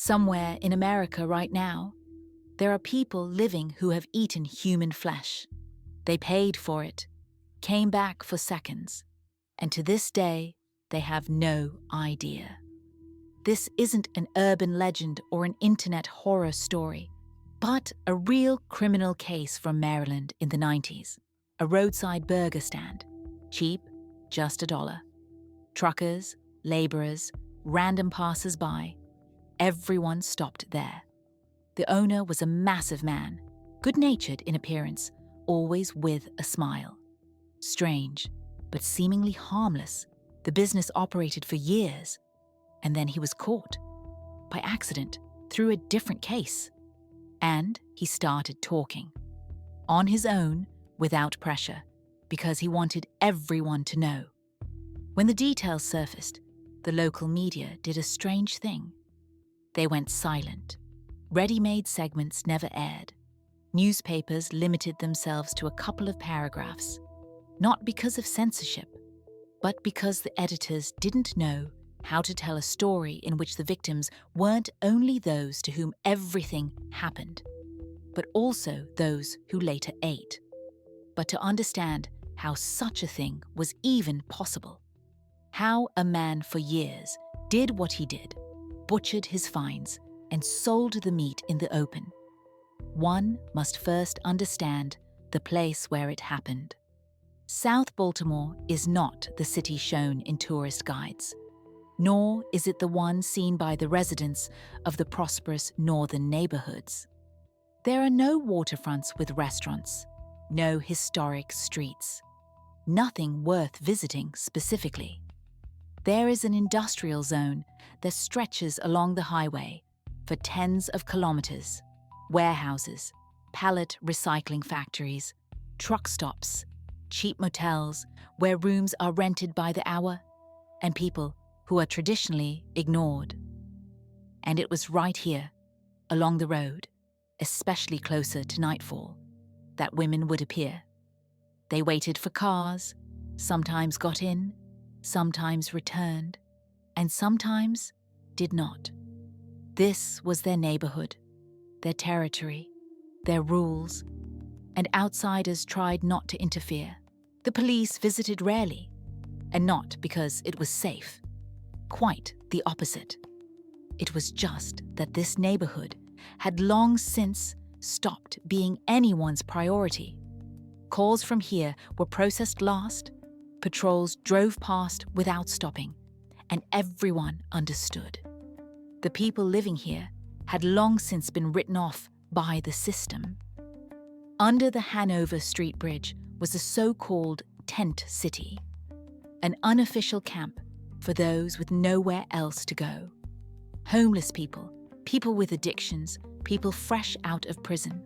Somewhere in America right now, there are people living who have eaten human flesh. They paid for it, came back for seconds, and to this day, they have no idea. This isn't an urban legend or an internet horror story, but a real criminal case from Maryland in the 90s. A roadside burger stand. Cheap, just $1. Truckers, laborers, random passers-by. Everyone stopped there. The owner was a massive man, good-natured in appearance, always with a smile. Strange, but seemingly harmless. The business operated for years, and then he was caught, by accident, through a different case. And he started talking. On his own, without pressure, because he wanted everyone to know. When the details surfaced, the local media did a strange thing. They went silent. Ready-made segments never aired. Newspapers limited themselves to a couple of paragraphs, not because of censorship, but because the editors didn't know how to tell a story in which the victims weren't only those to whom everything happened, but also those who later ate. But to understand how such a thing was even possible, how a man for years did what he did, butchered his finds, and sold the meat in the open, one must first understand the place where it happened. South Baltimore is not the city shown in tourist guides, nor is it the one seen by the residents of the prosperous northern neighborhoods. There are no waterfronts with restaurants, no historic streets, nothing worth visiting specifically. There is an industrial zone that stretches along the highway for tens of kilometers. Warehouses, pallet recycling factories, truck stops, cheap motels where rooms are rented by the hour, and people who are traditionally ignored. And it was right here, along the road, especially closer to nightfall, that women would appear. They waited for cars, sometimes got in, sometimes returned, and sometimes did not. This was their neighborhood, their territory, their rules, and outsiders tried not to interfere. The police visited rarely, and not because it was safe. Quite the opposite. It was just that this neighborhood had long since stopped being anyone's priority. Calls from here were processed last, patrols drove past without stopping, and everyone understood. The people living here had long since been written off by the system. Under the Hanover Street Bridge was a so-called tent city, an unofficial camp for those with nowhere else to go. Homeless people, people with addictions, people fresh out of prison.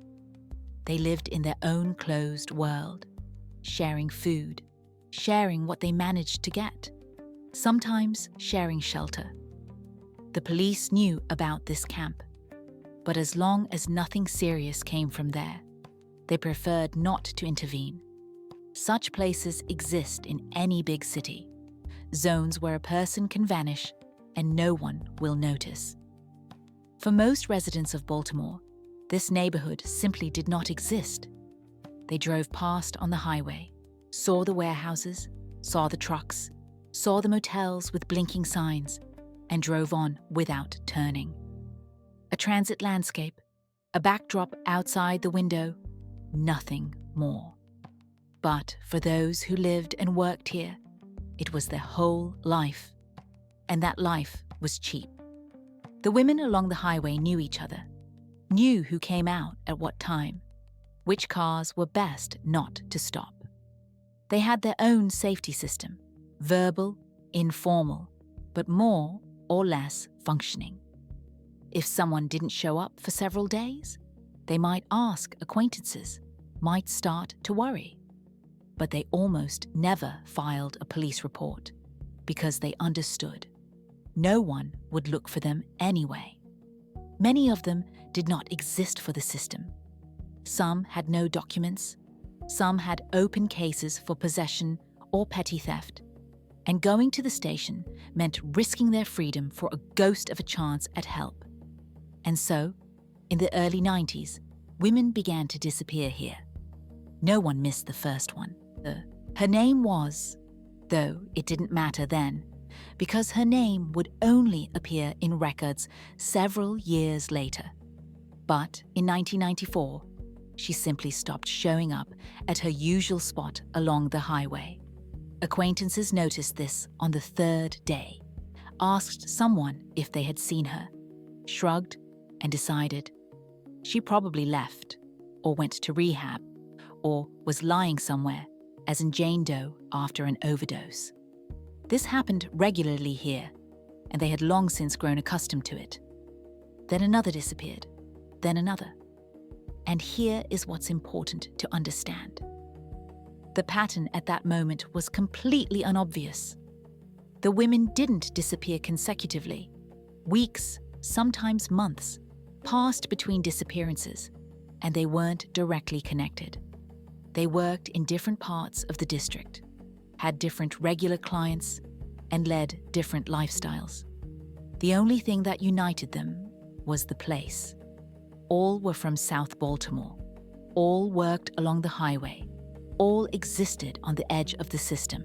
They lived in their own closed world, sharing food, sharing what they managed to get, sometimes sharing shelter. The police knew about this camp, but as long as nothing serious came from there, they preferred not to intervene. Such places exist in any big city, zones where a person can vanish and no one will notice. For most residents of Baltimore, this neighborhood simply did not exist. They drove past on the highway, saw the warehouses, saw the trucks, saw the motels with blinking signs, and drove on without turning. A transit landscape, a backdrop outside the window, nothing more. But for those who lived and worked here, it was their whole life, and that life was cheap. The women along the highway knew each other, knew who came out at what time, which cars were best not to stop. They had their own safety system, verbal, informal, but more or less functioning. If someone didn't show up for several days, they might ask acquaintances, might start to worry. But they almost never filed a police report because they understood no one would look for them anyway. Many of them did not exist for the system. Some had no documents, some had open cases for possession or petty theft, and going to the station meant risking their freedom for a ghost of a chance at help. And so, in the early 90s, women began to disappear here. No one missed the first one. Her name was, though it didn't matter then, because her name would only appear in records several years later. But in 1994, she simply stopped showing up at her usual spot along the highway. Acquaintances noticed this on the third day, asked someone if they had seen her, shrugged, and decided she probably left, or went to rehab, or was lying somewhere, as in Jane Doe after an overdose. This happened regularly here, and they had long since grown accustomed to it. Then another disappeared, then another. And here is what's important to understand. The pattern at that moment was completely unobvious. The women didn't disappear consecutively. Weeks, sometimes months, passed between disappearances, and they weren't directly connected. They worked in different parts of the district, had different regular clients, and led different lifestyles. The only thing that united them was the place. All were from South Baltimore. All worked along the highway. All existed on the edge of the system,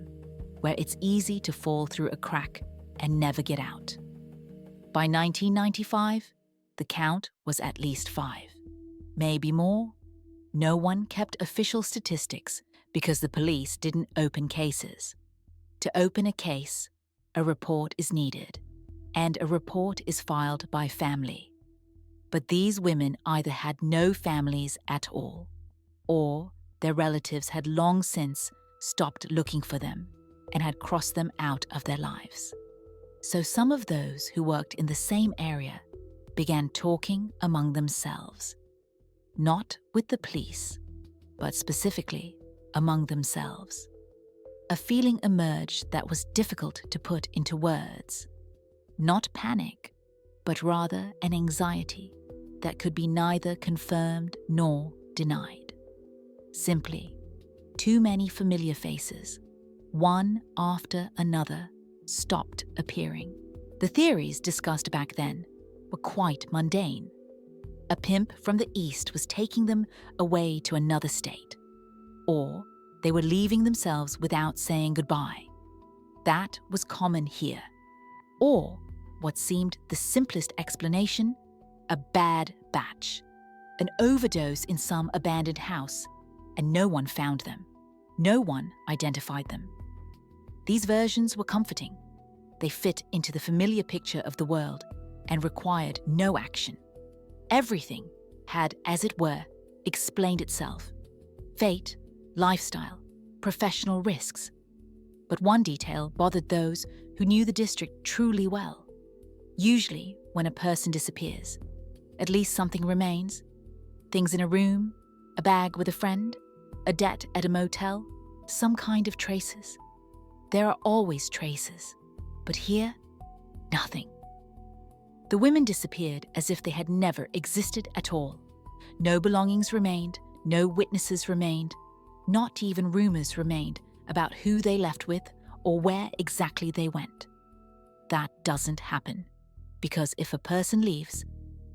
where it's easy to fall through a crack and never get out. By 1995, the count was at least 5. Maybe more. No one kept official statistics because the police didn't open cases. To open a case, a report is needed, and a report is filed by family. But these women either had no families at all, or their relatives had long since stopped looking for them and had crossed them out of their lives. So some of those who worked in the same area began talking among themselves, not with the police, but specifically among themselves. A feeling emerged that was difficult to put into words. Not panic, but rather an anxiety that could be neither confirmed nor denied. Simply, too many familiar faces, one after another, stopped appearing. The theories discussed back then were quite mundane. A pimp from the East was taking them away to another state, or they were leaving themselves without saying goodbye. That was common here. Or, what seemed the simplest explanation, a bad batch, an overdose in some abandoned house, and no one found them. No one identified them. These versions were comforting. They fit into the familiar picture of the world and required no action. Everything had, as it were, explained itself. Fate, lifestyle, professional risks. But one detail bothered those who knew the district truly well. Usually, when a person disappears, at least something remains. Things in a room, a bag with a friend, a debt at a motel, some kind of traces. There are always traces, but here, nothing. The women disappeared as if they had never existed at all. No belongings remained, no witnesses remained, not even rumors remained about who they left with or where exactly they went. That doesn't happen, because if a person leaves,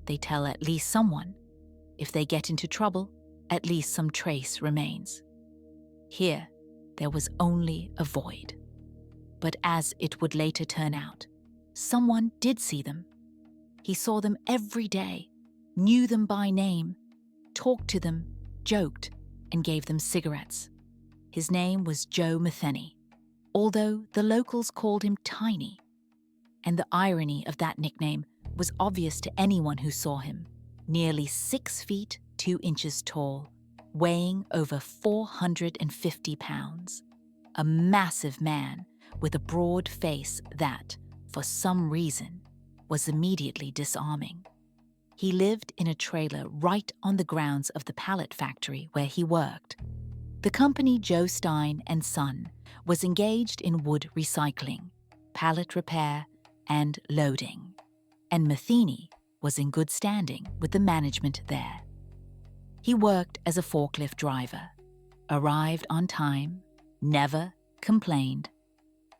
they tell at least someone. If they get into trouble, at least some trace remains. Here, there was only a void. But as it would later turn out, someone did see them. He saw them every day, knew them by name, talked to them, joked, and gave them cigarettes. His name was Joe Metheny, although the locals called him Tiny. And the irony of that nickname was obvious to anyone who saw him. Nearly 6 feet 2 inches tall, weighing over 450 pounds. A massive man with a broad face that, for some reason, was immediately disarming. He lived in a trailer right on the grounds of the pallet factory where he worked. The company Joe Stein and Son was engaged in wood recycling, pallet repair, and loading. And Metheny was in good standing with the management there. He worked as a forklift driver, arrived on time, never complained,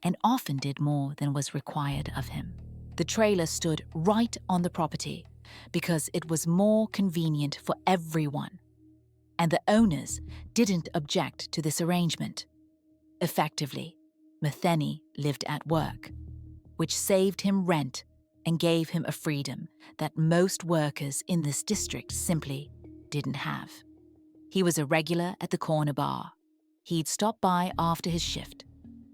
and often did more than was required of him. The trailer stood right on the property, because it was more convenient for everyone, and the owners didn't object to this arrangement. Effectively, Metheny lived at work, which saved him rent and gave him a freedom that most workers in this district simply didn't have. He was a regular at the corner bar. He'd stop by after his shift,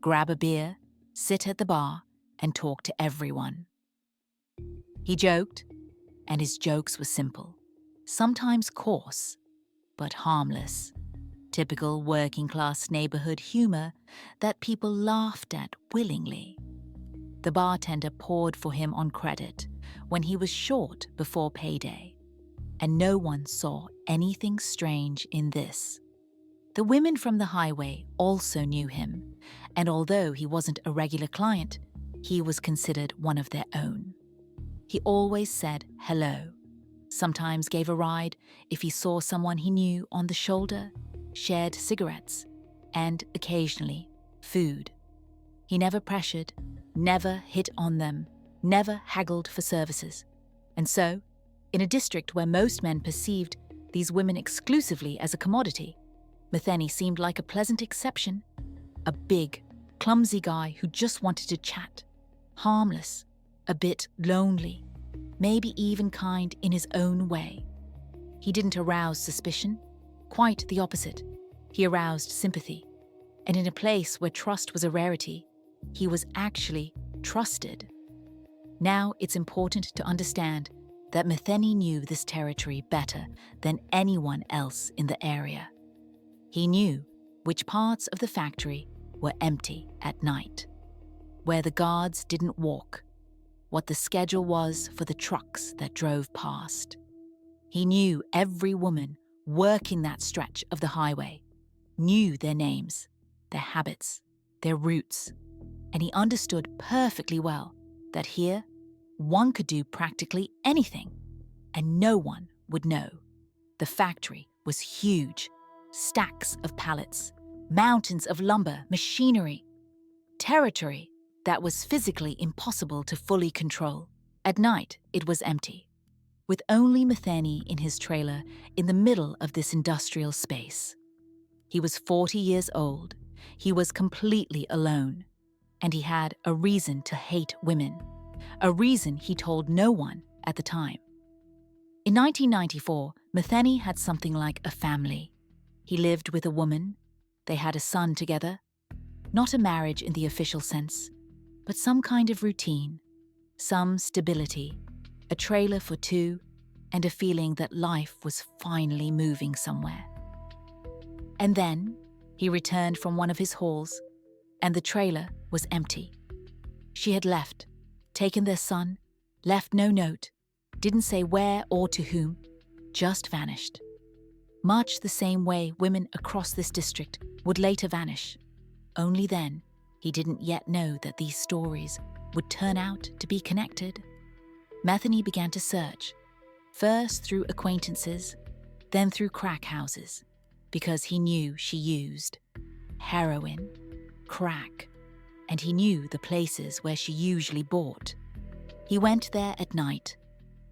grab a beer, sit at the bar, and talk to everyone. He joked, and his jokes were simple, sometimes coarse, but harmless. Typical working-class neighborhood humor that people laughed at willingly. The bartender poured for him on credit when he was short before payday, and no one saw anything strange in this. The women from the highway also knew him, and although he wasn't a regular client, he was considered one of their own. He always said hello, sometimes gave a ride if he saw someone he knew on the shoulder, shared cigarettes, and occasionally food. He never pressured, never hit on them, never haggled for services. And so, in a district where most men perceived these women exclusively as a commodity, Metheny seemed like a pleasant exception. A big, clumsy guy who just wanted to chat. Harmless, a bit lonely, maybe even kind in his own way. He didn't arouse suspicion, quite the opposite. He aroused sympathy. And in a place where trust was a rarity, he was actually trusted. Now it's important to understand that Metheny knew this territory better than anyone else in the area. He knew which parts of the factory were empty at night, where the guards didn't walk, what the schedule was for the trucks that drove past. He knew every woman working that stretch of the highway, knew their names, their habits, their routes, and he understood perfectly well that here, one could do practically anything, and no one would know. The factory was huge, stacks of pallets, mountains of lumber, machinery, territory that was physically impossible to fully control. At night, it was empty, with only Metheny in his trailer in the middle of this industrial space. He was 40 years old, he was completely alone, and he had a reason to hate women, a reason he told no one at the time. In 1994, Metheny had something like a family. He lived with a woman, they had a son together, not a marriage in the official sense, but some kind of routine, some stability, a trailer for two, and a feeling that life was finally moving somewhere. And then he returned from one of his hauls, and the trailer was empty. She had left, taken their son, left no note, didn't say where or to whom, just vanished. Much the same way women across this district would later vanish. Only then, he didn't yet know that these stories would turn out to be connected. Metheny began to search, first through acquaintances, then through crack houses, because he knew she used heroin, crack, and he knew the places where she usually bought. He went there at night,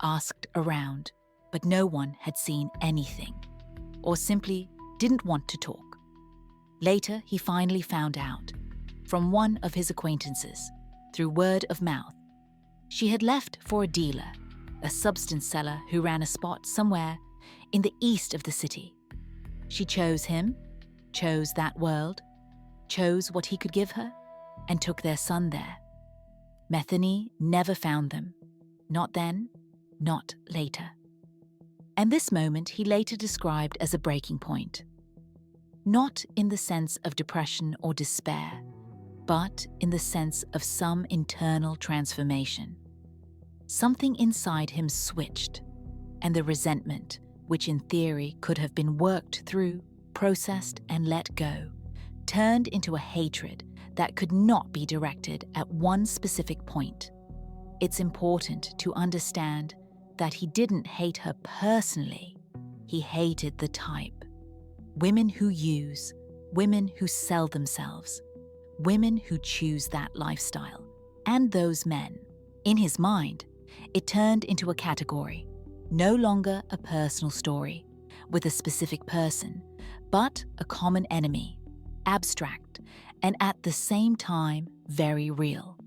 asked around, but no one had seen anything, or simply didn't want to talk. Later, he finally found out, from one of his acquaintances, through word of mouth, she had left for a dealer, a substance seller who ran a spot somewhere in the east of the city. She chose him, chose that world, chose what he could give her, and took their son there. Metheny never found them, not then, not later. And this moment he later described as a breaking point. Not in the sense of depression or despair, but in the sense of some internal transformation. Something inside him switched, and the resentment, which in theory could have been worked through, processed, and let go, turned into a hatred that could not be directed at one specific point. It's important to understand that he didn't hate her personally. He hated the type. Women who use, women who sell themselves, women who choose that lifestyle, and those men. In his mind, it turned into a category, No longer a personal story with a specific person, but a common enemy, abstract, and at the same time very real.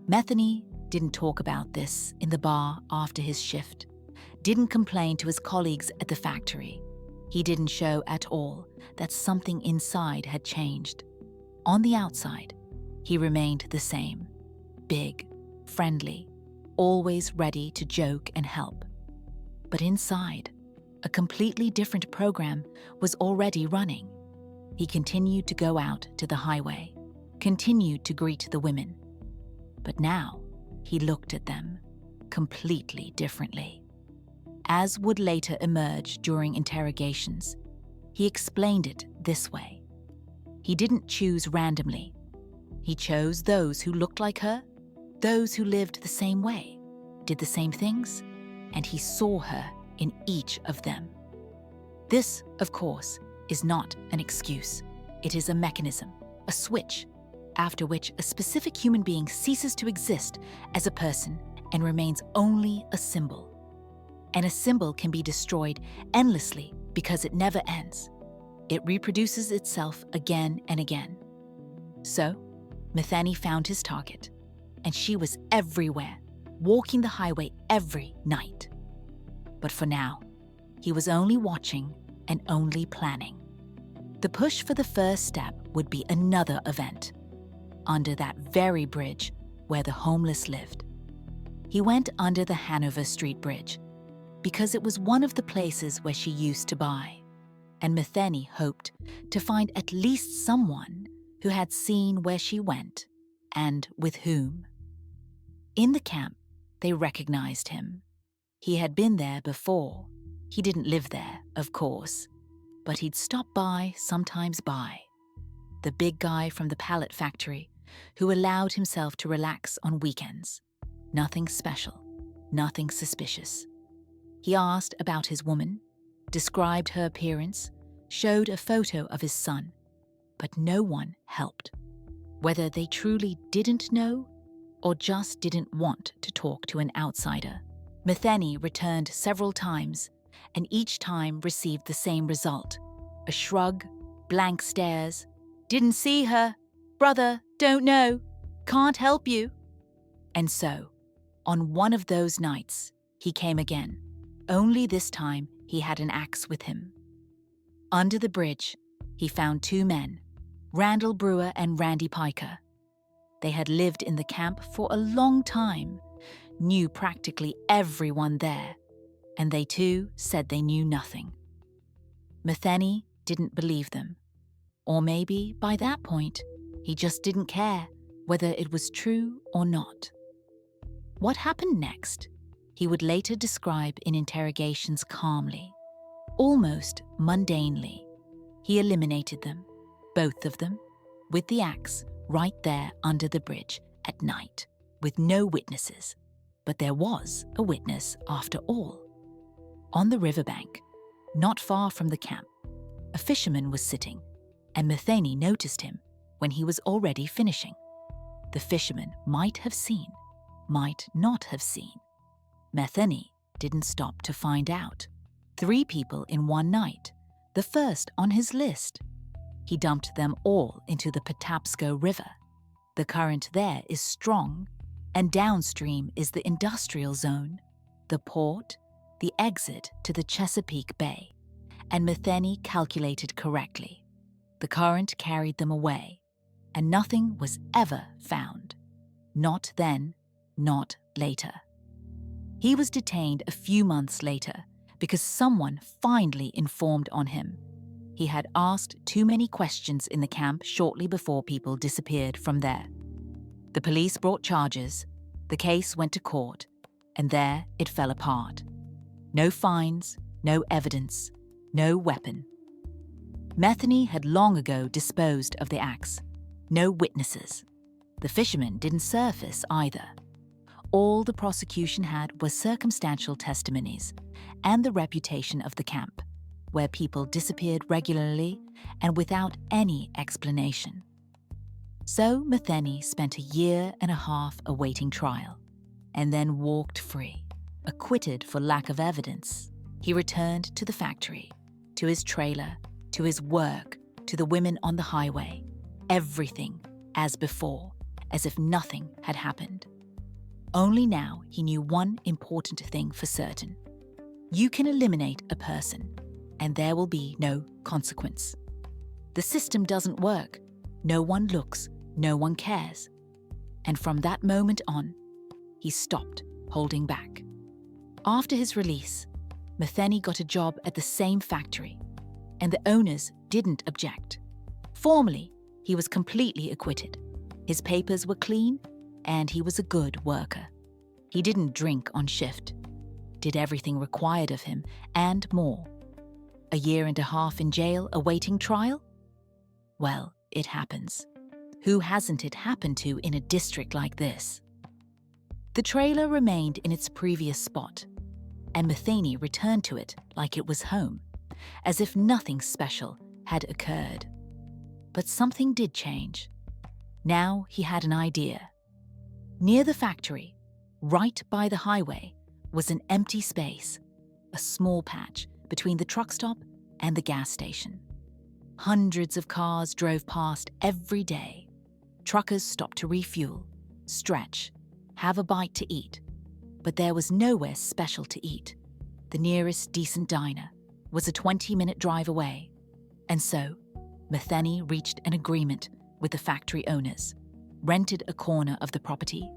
Metheny didn't talk about this in the bar after his shift, didn't complain to his colleagues at the factory. He didn't show at all that something inside had changed. On the outside, he remained the same, big, friendly, always ready to joke and help. But inside, a completely different program was already running. He continued to go out to the highway, continued to greet the women. But now, he looked at them completely differently. As would later emerge during interrogations, he explained it this way. He didn't choose randomly. He chose those who looked like her, those who lived the same way, did the same things, and he saw her in each of them. This, of course, is not an excuse. It is a mechanism, a switch, after which a specific human being ceases to exist as a person and remains only a symbol. And a symbol can be destroyed endlessly because it never ends. It reproduces itself again and again. So, Metheny found his target, and she was everywhere, walking the highway every night. But for now, he was only watching and only planning. The push for the first step would be another event, under that very bridge where the homeless lived. He went under the Hanover Street Bridge, because it was one of the places where she used to buy, and Metheny hoped to find at least someone who had seen where she went and with whom. In the camp, they recognized him. He had been there before. He didn't live there, of course, but he'd stop by sometimes by. The big guy from the pallet factory who allowed himself to relax on weekends. Nothing special, nothing suspicious. He asked about his woman, described her appearance, showed a photo of his son, but no one helped. Whether they truly didn't know or just didn't want to talk to an outsider. Metheny returned several times and each time received the same result. A shrug, blank stares, "Didn't see her, brother, don't know, can't help you." And so, on one of those nights, he came again. Only this time he had an axe with him. Under the bridge, he found two men, Randall Brewer and Randy Piker. They had lived in the camp for a long time, knew practically everyone there, and they too said they knew nothing. Metheny didn't believe them. Or maybe, by that point, he just didn't care whether it was true or not. What happened next, he would later describe in interrogations calmly, almost mundanely. He eliminated them, both of them, with the axe right there under the bridge at night, with no witnesses. But there was a witness after all. On the riverbank, not far from the camp, a fisherman was sitting, and Metheny noticed him when he was already finishing. The fisherman might have seen, might not have seen. Metheny didn't stop to find out. 3 people in one night, the first on his list. He dumped them all into the Patapsco River. The current there is strong, and downstream is the industrial zone, the port, the exit to the Chesapeake Bay, and Metheny calculated correctly. The current carried them away, and nothing was ever found. Not then, not later. He was detained a few months later because someone finally informed on him. He had asked too many questions in the camp shortly before people disappeared from there. The police brought charges, the case went to court, and there it fell apart. No fines, no evidence, no weapon. Metheny had long ago disposed of the axe. No witnesses. The fisherman didn't surface either. All the prosecution had was circumstantial testimonies and the reputation of the camp, where people disappeared regularly and without any explanation. So Metheny spent a year and a half awaiting trial, and then walked free. acquitted for lack of evidence, he returned to the factory, to his trailer, to his work, to the women on the highway. Everything as before, as if nothing had happened. Only now he knew one important thing for certain. You can eliminate a person, and there will be no consequence. The system doesn't work. No one looks, no one cares. And from that moment on, he stopped holding back. After his release, Metheny got a job at the same factory, and the owners didn't object. Formally, he was completely acquitted. His papers were clean, and he was a good worker. He didn't drink on shift, did everything required of him, and more. A year and a half in jail awaiting trial? Well, it happens. Who hasn't it happened to in a district like this? The trailer remained in its previous spot, and Metheny returned to it like it was home, as if nothing special had occurred. But something did change. Now he had an idea. Near the factory, right by the highway, was an empty space, a small patch between the truck stop and the gas station. Hundreds of cars drove past every day. Truckers stopped to refuel, stretch, have a bite to eat. But there was nowhere special to eat. The nearest decent diner was a 20-minute drive away. And so, Metheny reached an agreement with the factory owners, rented a corner of the property,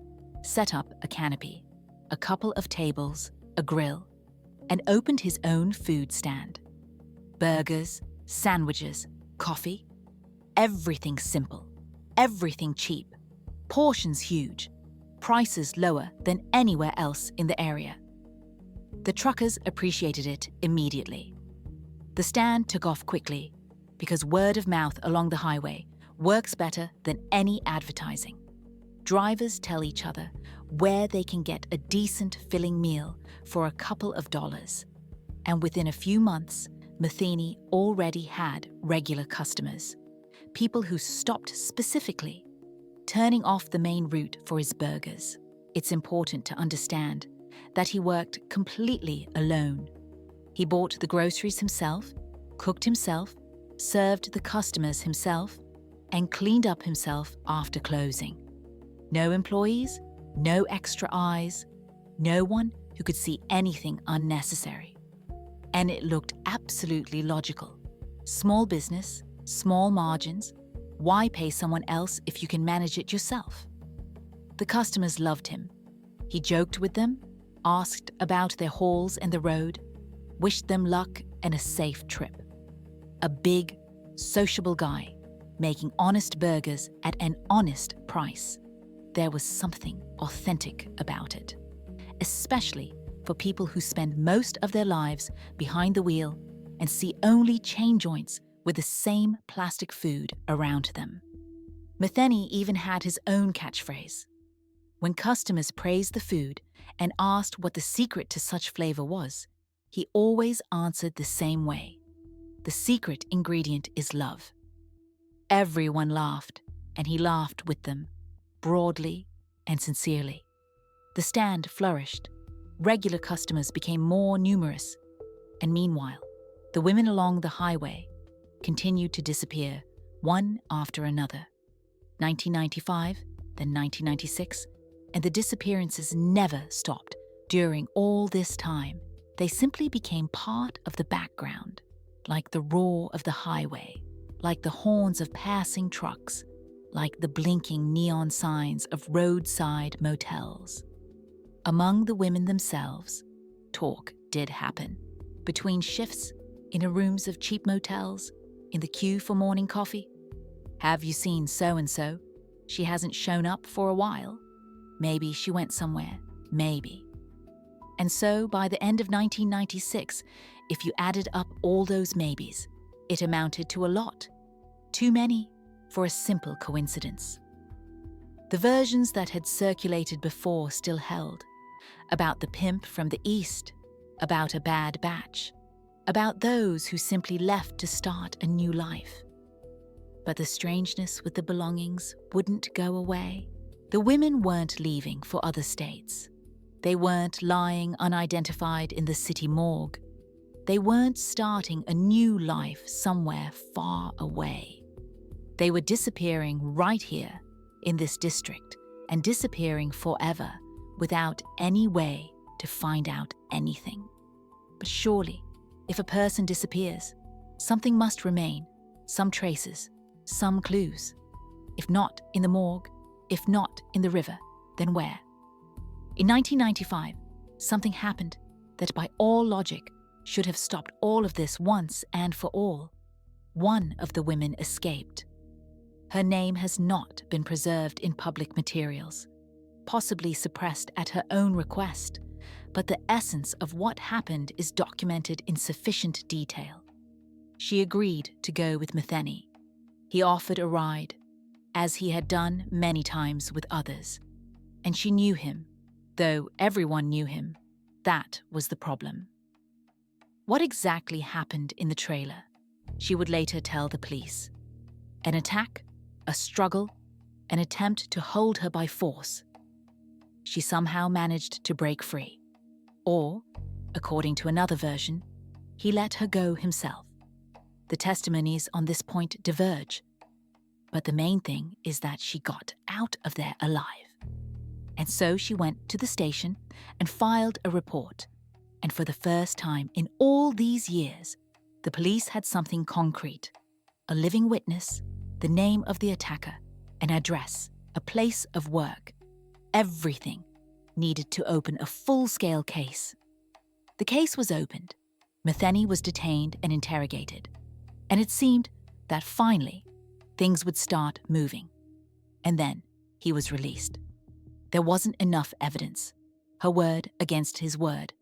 set up a canopy, a couple of tables, a grill, and opened his own food stand. Burgers, sandwiches, coffee, everything simple, everything cheap, portions huge, prices lower than anywhere else in the area. The truckers appreciated it immediately. The stand took off quickly because word of mouth along the highway works better than any advertising. Drivers tell each other where they can get a decent filling meal for a couple of dollars. And within a few months, Metheny already had regular customers, people who stopped specifically, turning off the main route for his burgers. It's important to understand that he worked completely alone. He bought the groceries himself, cooked himself, served the customers himself, and cleaned up himself after closing. No employees, no extra eyes, no one who could see anything unnecessary. And it looked absolutely logical. Small business, small margins. Why pay someone else if you can manage it yourself? The customers loved him. He joked with them, asked about their hauls and the road, wished them luck and a safe trip. A big, sociable guy, making honest burgers at an honest price. There was something authentic about it, especially for people who spend most of their lives behind the wheel and see only chain joints with the same plastic food around them. Metheny even had his own catchphrase. When customers praised the food and asked what the secret to such flavor was, he always answered the same way. The secret ingredient is love. Everyone laughed, and he laughed with them, broadly and sincerely. The stand flourished. Regular customers became more numerous. And meanwhile, the women along the highway continued to disappear, one after another. 1995, then 1996, and the disappearances never stopped. During all this time, they simply became part of the background, like the roar of the highway, like the horns of passing trucks, like the blinking neon signs of roadside motels. Among the women themselves, talk did happen. Between shifts, in the rooms of cheap motels, in the queue for morning coffee. Have you seen so-and-so? She hasn't shown up for a while. Maybe she went somewhere. Maybe. And so, by the end of 1996, if you added up all those maybes, it amounted to a lot. Too many for a simple coincidence. The versions that had circulated before still held. About the pimp from the East, about a bad batch, about those who simply left to start a new life. But the strangeness with the belongings wouldn't go away. The women weren't leaving for other states. They weren't lying unidentified in the city morgue. They weren't starting a new life somewhere far away. They were disappearing right here, in this district, and disappearing forever without any way to find out anything. But surely, if a person disappears, something must remain, some traces, some clues. If not in the morgue, if not in the river, then where? In 1995, something happened that by all logic should have stopped all of this once and for all. One of the women escaped. Her name has not been preserved in public materials, possibly suppressed at her own request, but the essence of what happened is documented in sufficient detail. She agreed to go with Metheny. He offered a ride, as he had done many times with others, and she knew him, though everyone knew him. That was the problem. What exactly happened in the trailer? She would later tell the police. An attack, a struggle, an attempt to hold her by force. She somehow managed to break free. Or, according to another version, he let her go himself. The testimonies on this point diverge, but the main thing is that she got out of there alive. And so she went to the station and filed a report. And for the first time in all these years, the police had something concrete, a living witness, the name of the attacker, an address, a place of work. Everything needed to open a full-scale case. The case was opened. Metheny was detained and interrogated. And it seemed that finally, things would start moving. And then he was released. There wasn't enough evidence, her word against his word,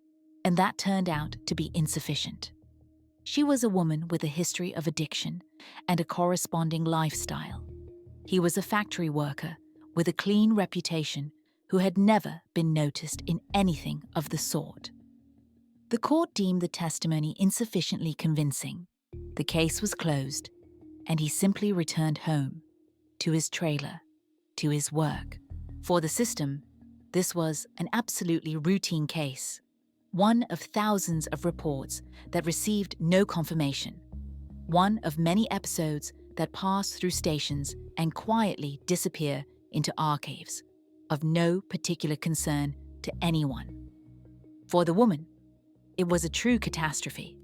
and that turned out to be insufficient. She was a woman with a history of addiction and a corresponding lifestyle. He was a factory worker with a clean reputation who had never been noticed in anything of the sort. The court deemed the testimony insufficiently convincing. The case was closed, and he simply returned home, to his trailer, to his work. For the system, this was an absolutely routine case, one of thousands of reports that received no confirmation, one of many episodes that pass through stations and quietly disappear into archives, of no particular concern to anyone. For the woman, it was a true catastrophe.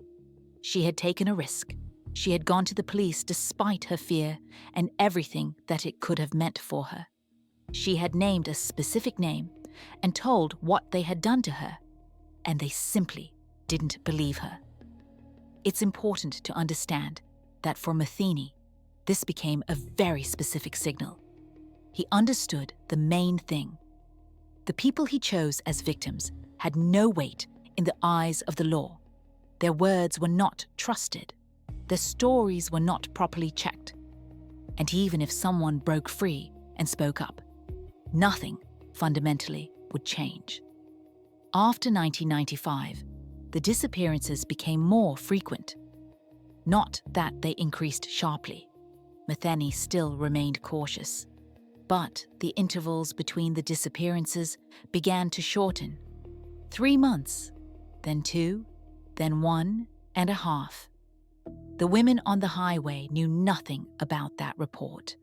She had taken a risk. She had gone to the police despite her fear and everything that it could have meant for her. She had named a specific name and told what they had done to her, and they simply didn't believe her. It's important to understand that for Metheny, this became a very specific signal. He understood the main thing. The people he chose as victims had no weight in the eyes of the law. Their words were not trusted. Their stories were not properly checked. And even if someone broke free and spoke up, nothing fundamentally would change. After 1995, the disappearances became more frequent. Not that they increased sharply. Metheny still remained cautious. But the intervals between the disappearances began to shorten. 3 months, then 2, then 1.5. The women on the highway knew nothing about that report.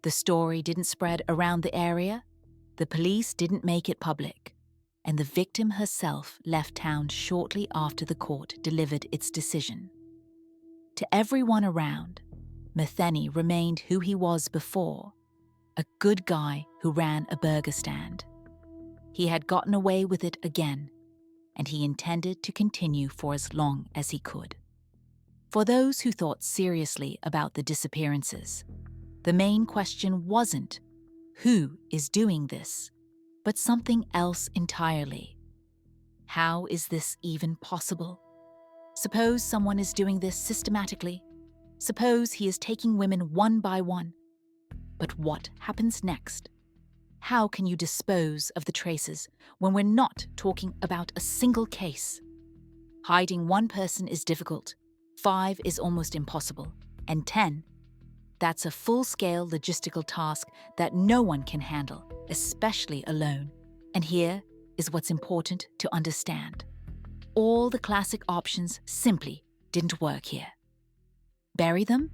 The story didn't spread around the area, the police didn't make it public, and the victim herself left town shortly after the court delivered its decision. To everyone around, Metheny remained who he was before, a good guy who ran a burger stand. He had gotten away with it again, and he intended to continue for as long as he could. For those who thought seriously about the disappearances, the main question wasn't who is doing this, but something else entirely. How is this even possible? Suppose someone is doing this systematically. Suppose he is taking women one by one. But what happens next? How can you dispose of the traces when we're not talking about a single case? Hiding one person is difficult, 5 is almost impossible, and 10, that's a full-scale logistical task that no one can handle, especially alone. And here is what's important to understand. All the classic options simply didn't work here. Bury them?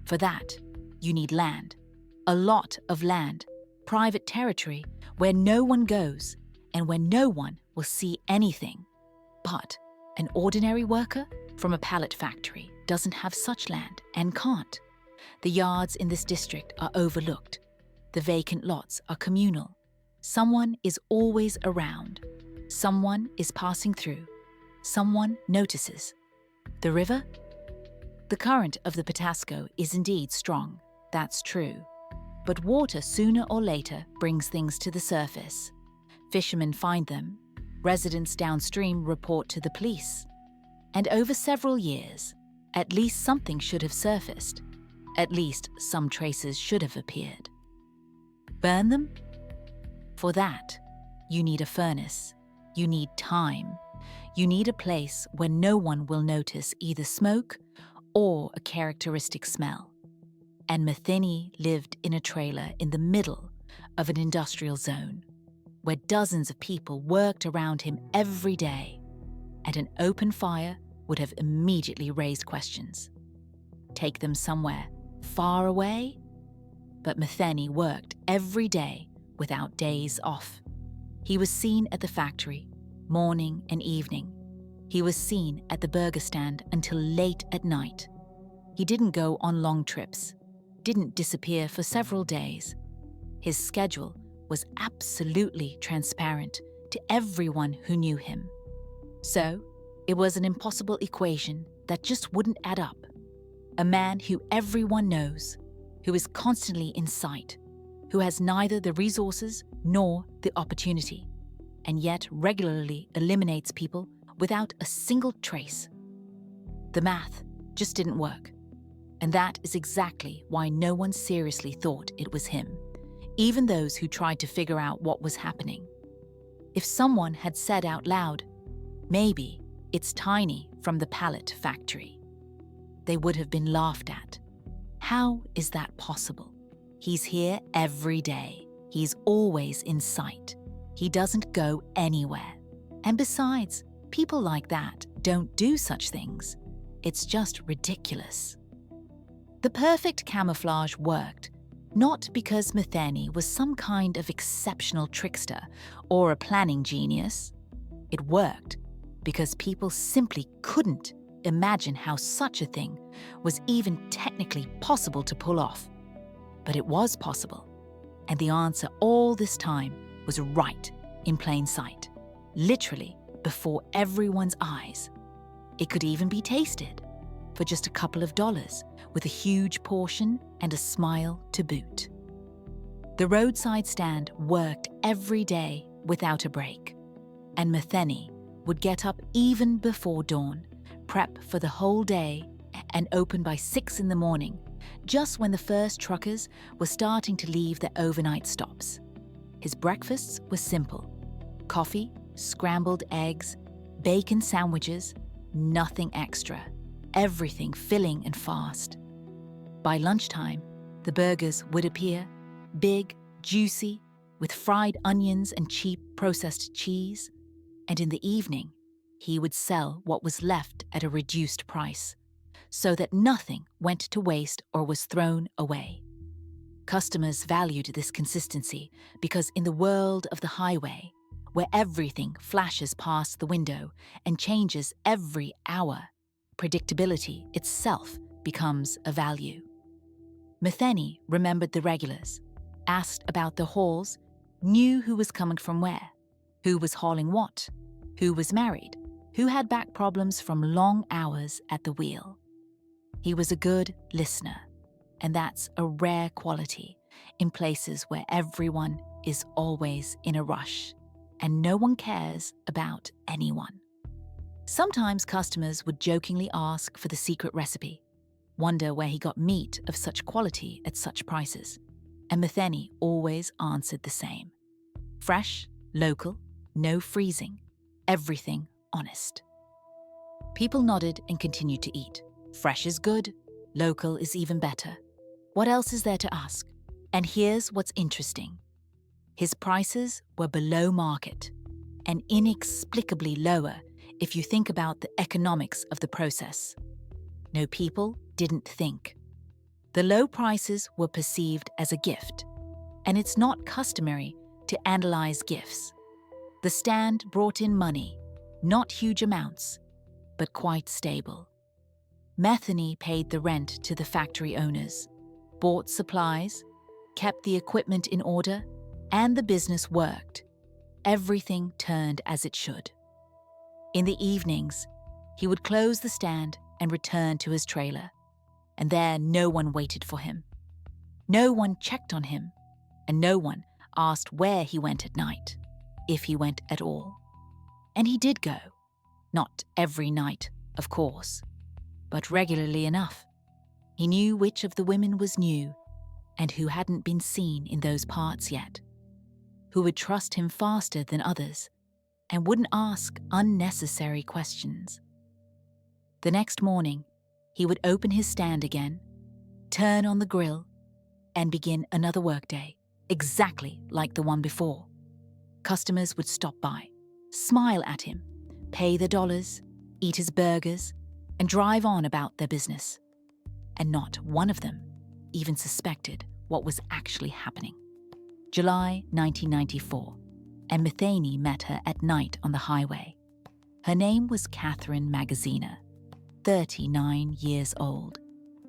For that, you need land. A lot of land, private territory where no one goes and where no one will see anything. But an ordinary worker from a pallet factory doesn't have such land and can't. The yards in this district are overlooked. The vacant lots are communal. Someone is always around. Someone is passing through. Someone notices. The river? The current of the Patapsco is indeed strong, that's true. But water sooner or later brings things to the surface. Fishermen find them. Residents downstream report to the police. And over several years, at least something should have surfaced. At least some traces should have appeared. Burn them? For that, you need a furnace. You need time. You need a place where no one will notice either smoke or a characteristic smell. And Metheny lived in a trailer in the middle of an industrial zone, where dozens of people worked around him every day, and an open fire would have immediately raised questions. Take them somewhere far away? But Metheny worked every day without days off. He was seen at the factory, morning and evening. He was seen at the burger stand until late at night. He didn't go on long trips, didn't disappear for several days. His schedule was absolutely transparent to everyone who knew him. So, it was an impossible equation that just wouldn't add up. A man who everyone knows, who is constantly in sight, who has neither the resources nor the opportunity, and yet regularly eliminates people without a single trace. The math just didn't work. And that is exactly why no one seriously thought it was him, even those who tried to figure out what was happening. If someone had said out loud, "Maybe it's Tiny from the pallet factory," they would have been laughed at. How is that possible? He's here every day. He's always in sight. He doesn't go anywhere. And besides, people like that don't do such things. It's just ridiculous. The perfect camouflage worked, not because Metheny was some kind of exceptional trickster or a planning genius. It worked because people simply couldn't imagine how such a thing was even technically possible to pull off. But it was possible, and the answer all this time was right in plain sight, literally before everyone's eyes. It could even be tasted for just a couple of dollars, with a huge portion and a smile to boot. The roadside stand worked every day without a break, and Metheny would get up even before dawn, prep for the whole day, and open by 6 in the morning, just when the first truckers were starting to leave their overnight stops. His breakfasts were simple: coffee, scrambled eggs, bacon sandwiches, nothing extra, everything filling and fast. By lunchtime, the burgers would appear, big, juicy, with fried onions and cheap processed cheese, and in the evening, he would sell what was left at a reduced price, so that nothing went to waste or was thrown away. Customers valued this consistency because in the world of the highway, where everything flashes past the window and changes every hour, predictability itself becomes a value. Metheny remembered the regulars, asked about the hauls, knew who was coming from where, who was hauling what, who was married, who had back problems from long hours at the wheel. He was a good listener, and that's a rare quality in places where everyone is always in a rush and no one cares about anyone. Sometimes customers would jokingly ask for the secret recipe, wonder where he got meat of such quality at such prices, and Metheny always answered the same: fresh, local, no freezing, everything honest. People nodded and continued to eat. Fresh is good, local is even better. What else is there to ask? And here's what's interesting. His prices were below market, and inexplicably lower if you think about the economics of the process. No, people didn't think. The low prices were perceived as a gift, and it's not customary to analyze gifts. The stand brought in money, not huge amounts, but quite stable. Metheny paid the rent to the factory owners, bought supplies, kept the equipment in order, and the business worked. Everything turned as it should. In the evenings, he would close the stand and return to his trailer, and there no one waited for him. No one checked on him, and no one asked where he went at night, if he went at all. And he did go. Not every night, of course, but regularly enough. He knew which of the women was new and who hadn't been seen in those parts yet, who would trust him faster than others and wouldn't ask unnecessary questions. The next morning, he would open his stand again, turn on the grill, and begin another workday, exactly like the one before. Customers would stop by, smile at him, pay the dollars, eat his burgers, and drive on about their business. And not one of them even suspected what was actually happening. July 1994, and Metheny met her at night on the highway. Her name was Catherine Magaziner, 39 years old,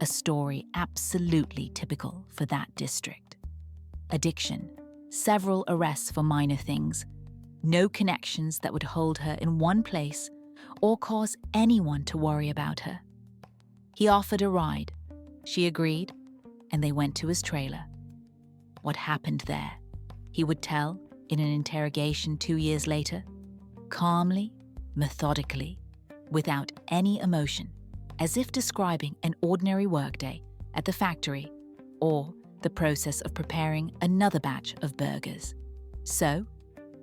a story absolutely typical for that district. Addiction, several arrests for minor things, no connections that would hold her in one place or cause anyone to worry about her. He offered a ride. She agreed, and they went to his trailer. What happened there, he would tell in an interrogation 2 years later, calmly, methodically, without any emotion, as if describing an ordinary workday at the factory or the process of preparing another batch of burgers. So,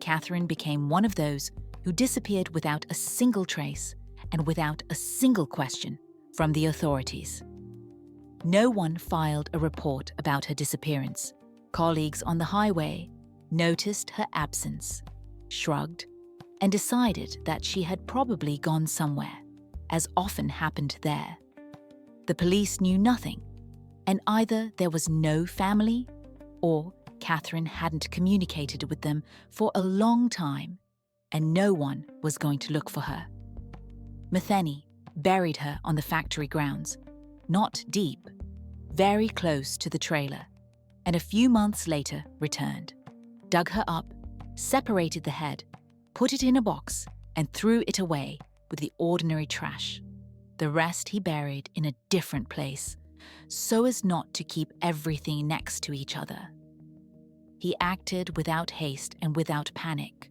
Catherine became one of those who disappeared without a single trace and without a single question from the authorities. No one filed a report about her disappearance. Colleagues on the highway noticed her absence, shrugged, and decided that she had probably gone somewhere, as often happened there. The police knew nothing, and either there was no family or Catherine hadn't communicated with them for a long time, and no one was going to look for her. Metheny buried her on the factory grounds, not deep, very close to the trailer, and a few months later returned, dug her up, separated the head, put it in a box, and threw it away with the ordinary trash. The rest he buried in a different place, so as not to keep everything next to each other. He acted without haste and without panic,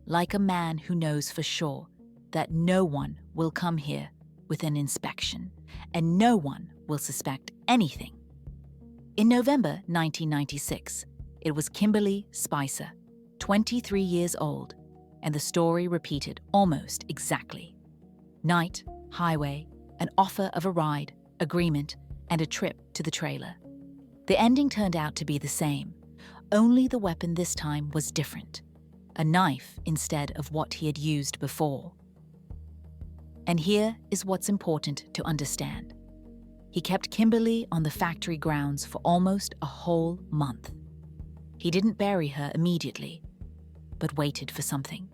like a man who knows for sure that no one will come here with an inspection and no one will suspect anything. In November 1996, it was Kimberly Spicer, 23 years old, and the story repeated almost exactly. Night, highway, an offer of a ride, agreement, and a trip to the trailer. The ending turned out to be the same, only the weapon this time was different, a knife instead of what he had used before. And here is what's important to understand. He kept Kimberly on the factory grounds for almost a whole month. He didn't bury her immediately, but waited for something.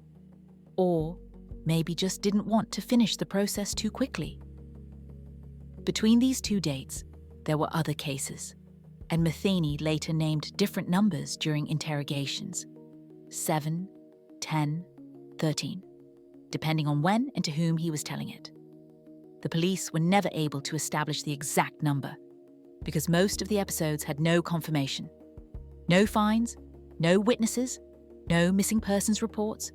Or maybe just didn't want to finish the process too quickly. Between these two dates, there were other cases, and Metheny later named different numbers during interrogations: 7, 10, 13, depending on when and to whom he was telling it. The police were never able to establish the exact number, because most of the episodes had no confirmation. No fines, no witnesses, no missing persons reports,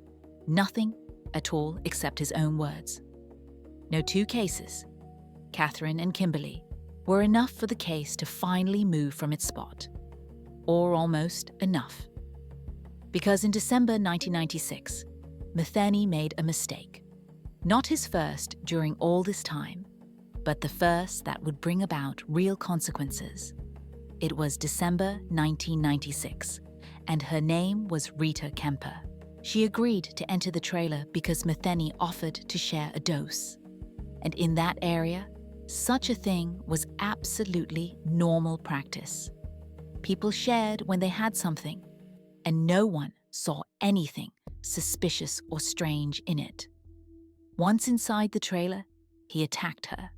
nothing at all except his own words. No two cases, Catherine and Kimberly, were enough for the case to finally move from its spot. Or almost enough. Because in December 1996, Metheny made a mistake. Not his first during all this time, but the first that would bring about real consequences. It was December 1996, and her name was Rita Kemper. She agreed to enter the trailer because Metheny offered to share a dose. And in that area, such a thing was absolutely normal practice. People shared when they had something, and no one saw anything suspicious or strange in it. Once inside the trailer, he attacked her.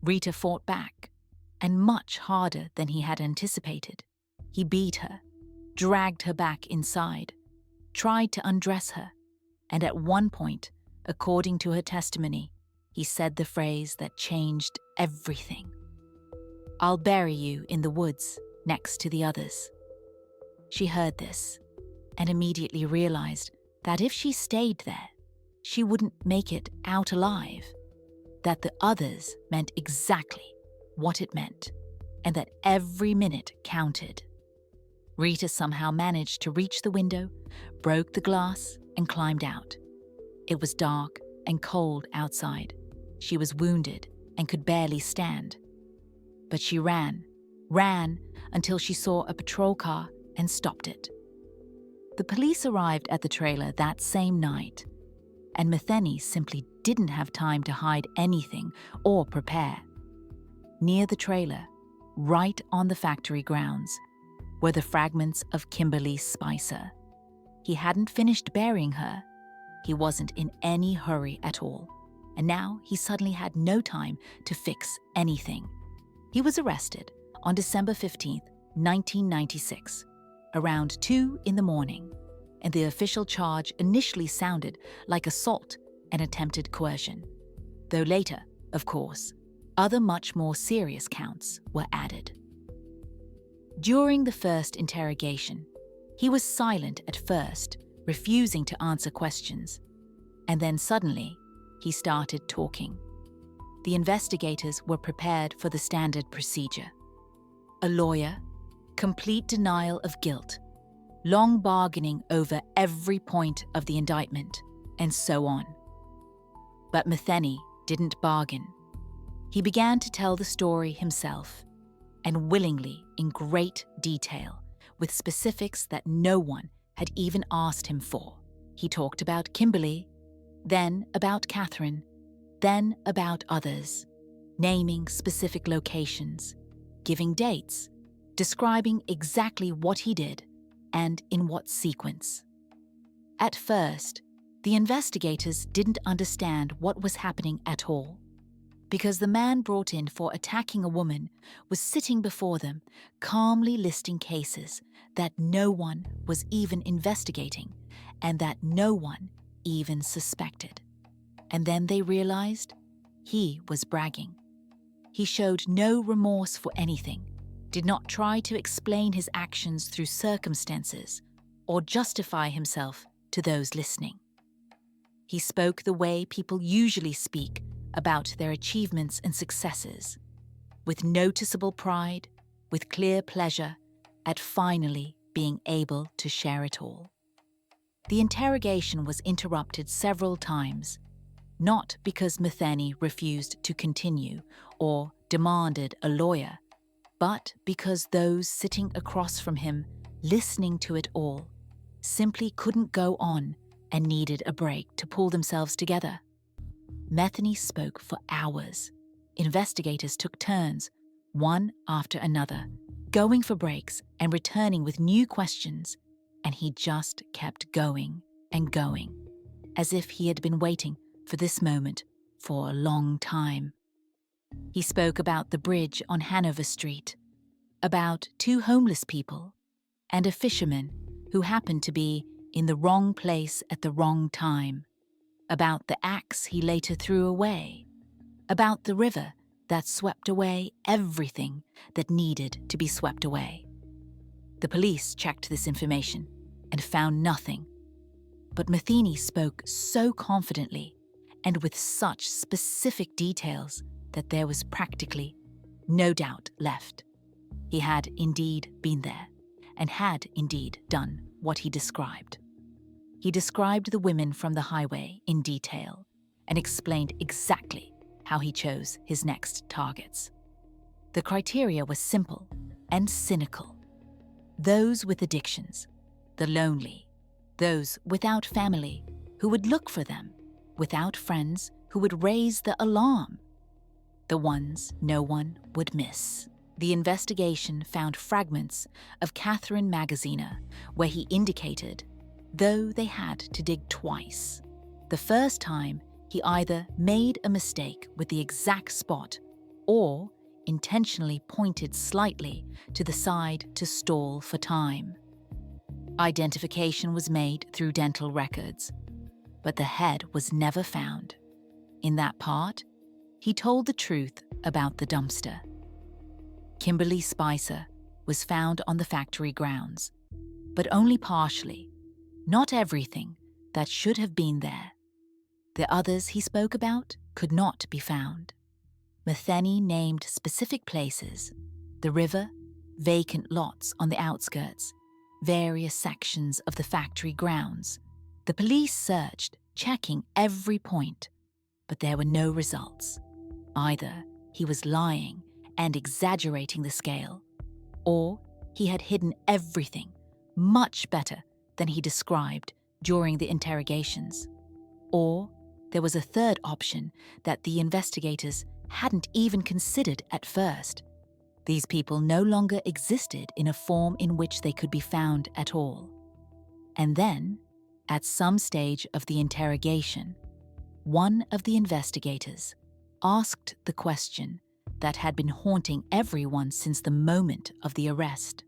Rita fought back, and much harder than he had anticipated. He beat her, dragged her back inside, tried to undress her, and at one point, according to her testimony, he said the phrase that changed everything. "I'll bury you in the woods next to the others." She heard this and immediately realized that if she stayed there, she wouldn't make it out alive, that the others meant exactly what it meant, and that every minute counted. Rita somehow managed to reach the window, broke the glass, and climbed out. It was dark and cold outside. She was wounded and could barely stand. But she ran until she saw a patrol car and stopped it. The police arrived at the trailer that same night, and Metheny simply didn't have time to hide anything or prepare. Near the trailer, right on the factory grounds, were the fragments of Kimberly Spicer. He hadn't finished burying her. He wasn't in any hurry at all, and now he suddenly had no time to fix anything. He was arrested on December 15th, 1996, around 2 in the morning, and the official charge initially sounded like assault and attempted coercion, though later, of course, other much more serious counts were added. During the first interrogation, he was silent at first, refusing to answer questions, and then suddenly, he started talking. The investigators were prepared for the standard procedure. A lawyer, complete denial of guilt, long bargaining over every point of the indictment, and so on. But Metheny didn't bargain. He began to tell the story himself, and willingly in great detail, with specifics that no one had even asked him for. He talked about Kimberly, then about Catherine, then about others, naming specific locations, giving dates, describing exactly what he did and in what sequence. At first, the investigators didn't understand what was happening at all, because the man brought in for attacking a woman was sitting before them, calmly listing cases that no one was even investigating and that no one even suspected. And then they realized he was bragging. He showed no remorse for anything, did not try to explain his actions through circumstances or justify himself to those listening. He spoke the way people usually speak about their achievements and successes, with noticeable pride, with clear pleasure at finally being able to share it all. The interrogation was interrupted several times, not because Metheny refused to continue or demanded a lawyer, but because those sitting across from him, listening to it all, simply couldn't go on and needed a break to pull themselves together. Metheny spoke for hours. Investigators took turns, one after another, going for breaks and returning with new questions, and he just kept going and going, as if he had been waiting for this moment for a long time. He spoke about the bridge on Hanover Street, about 2 homeless people, and a fisherman who happened to be in the wrong place at the wrong time, about the axe he later threw away, about the river that swept away everything that needed to be swept away. The police checked this information and found nothing, but Metheny spoke so confidently and with such specific details that there was practically no doubt left. He had indeed been there and had indeed done what he described. He described the women from the highway in detail and explained exactly how he chose his next targets. The criteria was simple and cynical. Those with addictions, the lonely, those without family who would look for them, without friends who would raise the alarm, the ones no one would miss. The investigation found fragments of Catherine Magaziner where he indicated, though they had to dig twice. The first time, he either made a mistake with the exact spot or intentionally pointed slightly to the side to stall for time. Identification was made through dental records, but the head was never found. In that part, he told the truth about the dumpster. Kimberly Spicer was found on the factory grounds, but only partially, not everything that should have been there. The others he spoke about could not be found. Metheny named specific places: the river, vacant lots on the outskirts, various sections of the factory grounds. The police searched, checking every point, but there were no results. Either he was lying and exaggerating the scale, or he had hidden everything much better than he described during the interrogations. Or there was a third option that the investigators hadn't even considered at first. These people no longer existed in a form in which they could be found at all. And then, at some stage of the interrogation, one of the investigators asked the question that had been haunting everyone since the moment of the arrest.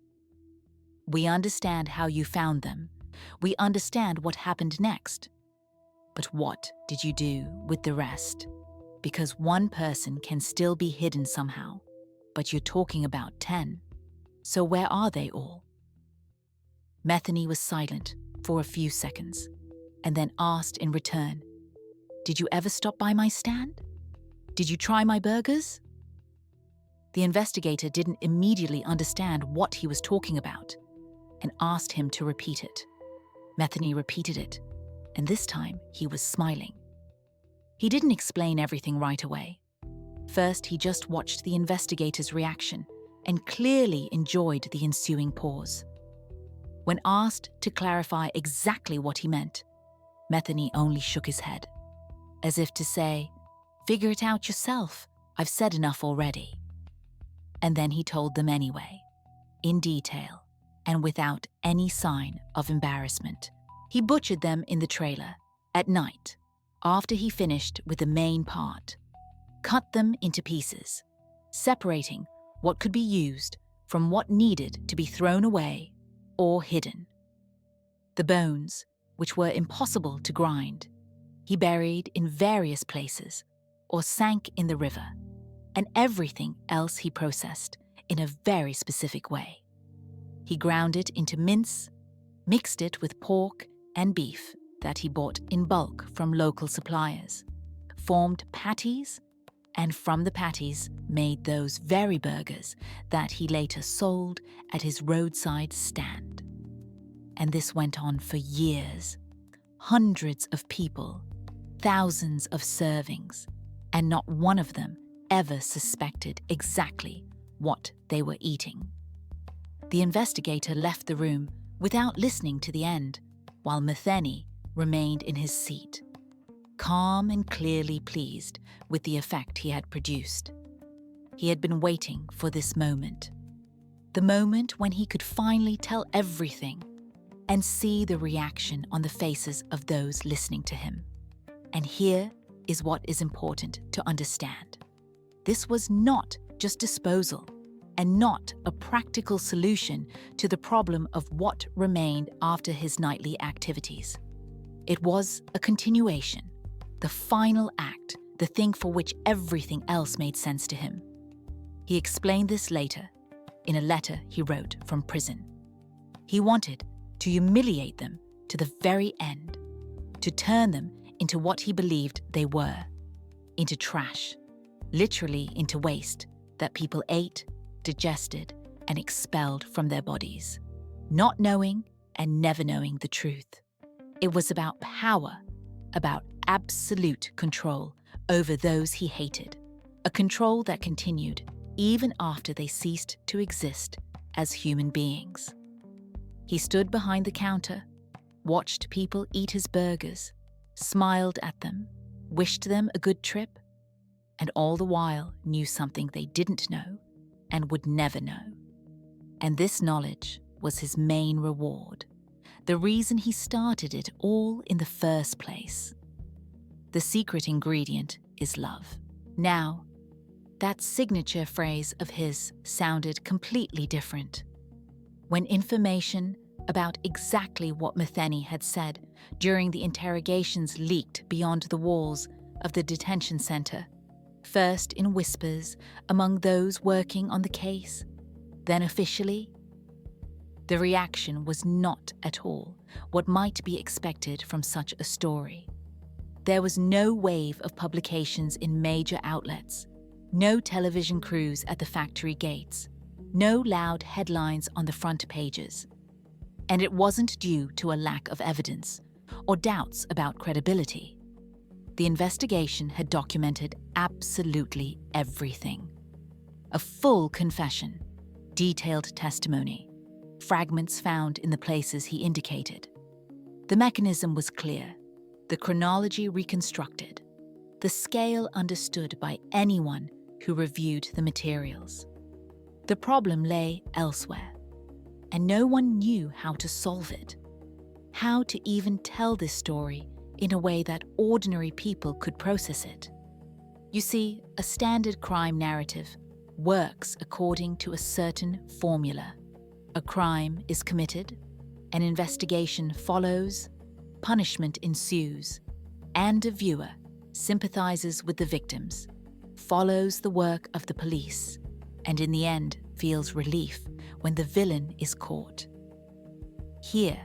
"We understand how you found them. We understand what happened next. But what did you do with the rest? Because one person can still be hidden somehow, but you're talking about 10. So where are they all?" Metheny was silent for a few seconds, and then asked in return, "Did you ever stop by my stand? Did you try my burgers?" The investigator didn't immediately understand what he was talking about and asked him to repeat it. Metheny repeated it, and this time he was smiling. He didn't explain everything right away. First, he just watched the investigator's reaction and clearly enjoyed the ensuing pause. When asked to clarify exactly what he meant, Metheny only shook his head, as if to say, "Figure it out yourself, I've said enough already." And then he told them anyway, in detail and without any sign of embarrassment. He butchered them in the trailer, at night, after he finished with the main part, cut them into pieces, separating what could be used from what needed to be thrown away or hidden. The bones, which were impossible to grind, he buried in various places or sank in the river, and everything else he processed in a very specific way. He ground it into mince, mixed it with pork and beef that he bought in bulk from local suppliers, formed patties, and from the patties made those very burgers that he later sold at his roadside stand. And this went on for years. Hundreds of people, thousands of servings, and not one of them ever suspected exactly what they were eating. The investigator left the room without listening to the end, while Metheny remained in his seat, calm and clearly pleased with the effect he had produced. He had been waiting for this moment, the moment when he could finally tell everything and see the reaction on the faces of those listening to him. And here is what is important to understand. This was not just disposal and not a practical solution to the problem of what remained after his nightly activities. It was a continuation, the final act, the thing for which everything else made sense to him. He explained this later in a letter he wrote from prison. He wanted to humiliate them to the very end, to turn them into what he believed they were, into trash, literally into waste that people ate, digested, and expelled from their bodies, not knowing and never knowing the truth. It was about power, about absolute control over those he hated, a control that continued even after they ceased to exist as human beings. He stood behind the counter, watched people eat his burgers, smiled at them, wished them a good trip, and all the while knew something they didn't know and would never know. And this knowledge was his main reward, the reason he started it all in the first place. The secret ingredient is love. Now, that signature phrase of his sounded completely different. When information about exactly what Metheny had said during the interrogations leaked beyond the walls of the detention center, first in whispers among those working on the case, then officially, the reaction was not at all what might be expected from such a story. There was no wave of publications in major outlets, no television crews at the factory gates, no loud headlines on the front pages. And it wasn't due to a lack of evidence or doubts about credibility. The investigation had documented absolutely everything. A full confession, detailed testimony, fragments found in the places he indicated. The mechanism was clear, the chronology reconstructed, the scale understood by anyone who reviewed the materials. The problem lay elsewhere, and no one knew how to solve it, how to even tell this story in a way that ordinary people could process it. You see, a standard crime narrative works according to a certain formula. A crime is committed, an investigation follows, punishment ensues, and a viewer sympathizes with the victims, follows the work of the police, and in the end feels relief when the villain is caught. Here,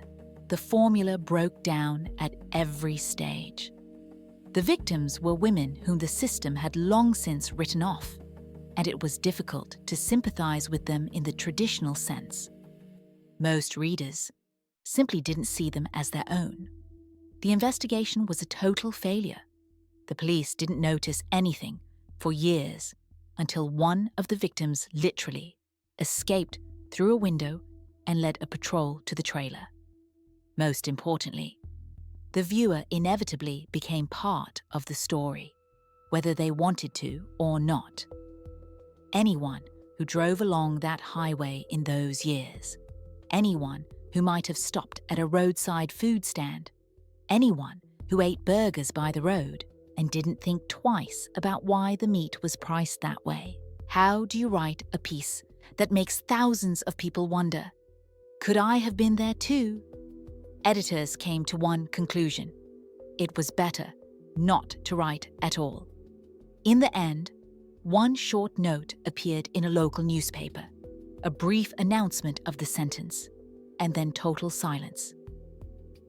the formula broke down at every stage. The victims were women whom the system had long since written off, and it was difficult to sympathize with them in the traditional sense. Most readers simply didn't see them as their own. The investigation was a total failure. The police didn't notice anything for years until one of the victims literally escaped through a window and led a patrol to the trailer. Most importantly, the viewer inevitably became part of the story, whether they wanted to or not. Anyone who drove along that highway in those years, anyone who might have stopped at a roadside food stand, anyone who ate burgers by the road and didn't think twice about why the meat was priced that way. How do you write a piece that makes thousands of people wonder, could I have been there too? Editors came to one conclusion: it was better not to write at all. In the end, one short note appeared in a local newspaper, a brief announcement of the sentence, and then total silence.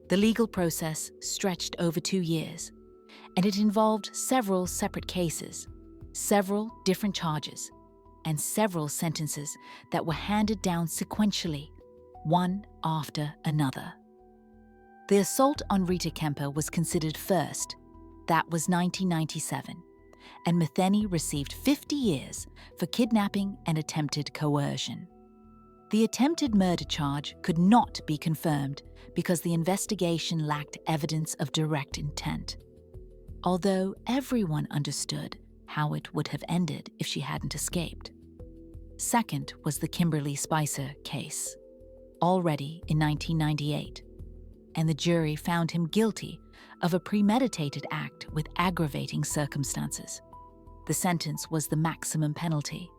The legal process stretched over 2 years, and it involved several separate cases, several different charges, and several sentences that were handed down sequentially, one after another. The assault on Rita Kemper was considered first. That was 1997, and Metheny received 50 years for kidnapping and attempted coercion. The attempted murder charge could not be confirmed because the investigation lacked evidence of direct intent, although everyone understood how it would have ended if she hadn't escaped. Second was the Kimberly Spicer case, already in 1998, and the jury found him guilty of a premeditated act with aggravating circumstances. The sentence was the maximum penalty.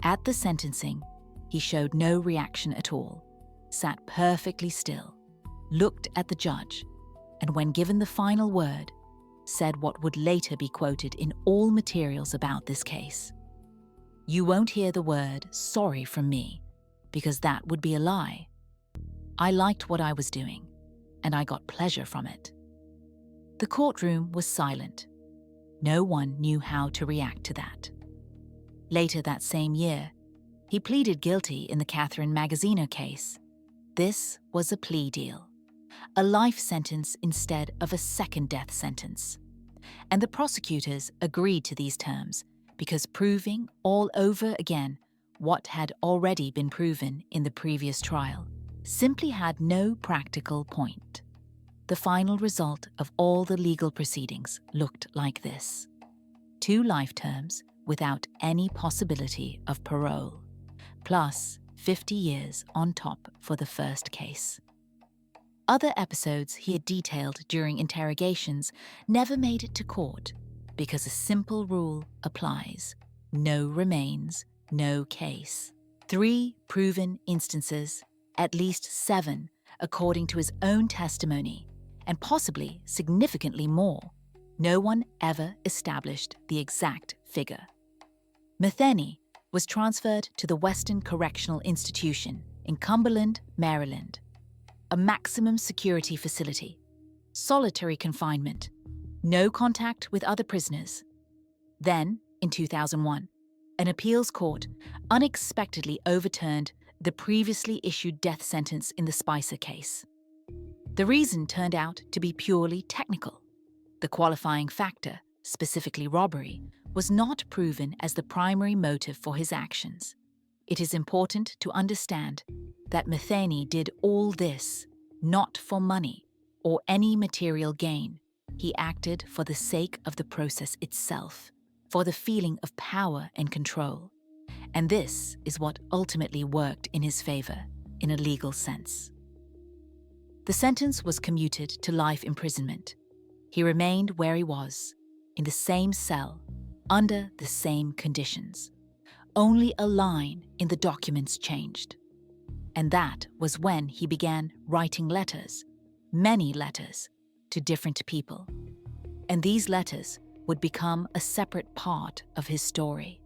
At the sentencing, he showed no reaction at all, sat perfectly still, looked at the judge, and when given the final word, said what would later be quoted in all materials about this case. "You won't hear the word sorry from me, because that would be a lie. I liked what I was doing, and I got pleasure from it." The courtroom was silent. No one knew how to react to that. Later that same year, he pleaded guilty in the Catherine Magazzino case. This was a plea deal, a life sentence instead of a second death sentence. And the prosecutors agreed to these terms because proving all over again what had already been proven in the previous trial simply had no practical point. The final result of all the legal proceedings looked like this: 2 life terms without any possibility of parole, plus 50 years on top for the first case. Other episodes he had detailed during interrogations never made it to court because a simple rule applies: no remains, no case. 3 proven instances, at least 7 according to his own testimony, and possibly significantly more. No one ever established the exact figure. Metheny was transferred to the Western Correctional Institution in Cumberland, Maryland, a maximum security facility, solitary confinement, no contact with other prisoners. Then, in 2001, an appeals court unexpectedly overturned the previously issued death sentence in the Spicer case. The reason turned out to be purely technical. The qualifying factor, specifically robbery, was not proven as the primary motive for his actions. It is important to understand that Metheny did all this not for money or any material gain. He acted for the sake of the process itself, for the feeling of power and control. And this is what ultimately worked in his favor, in a legal sense. The sentence was commuted to life imprisonment. He remained where he was, in the same cell, under the same conditions. Only a line in the documents changed. And that was when he began writing letters, many letters, to different people. And these letters would become a separate part of his story.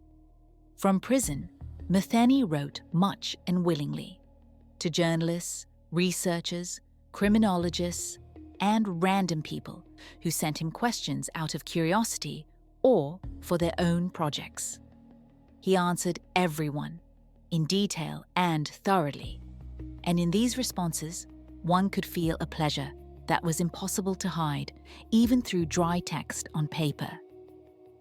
From prison, Metheny wrote much and willingly to journalists, researchers, criminologists, and random people who sent him questions out of curiosity or for their own projects. He answered everyone, in detail and thoroughly, and in these responses, one could feel a pleasure that was impossible to hide, even through dry text on paper.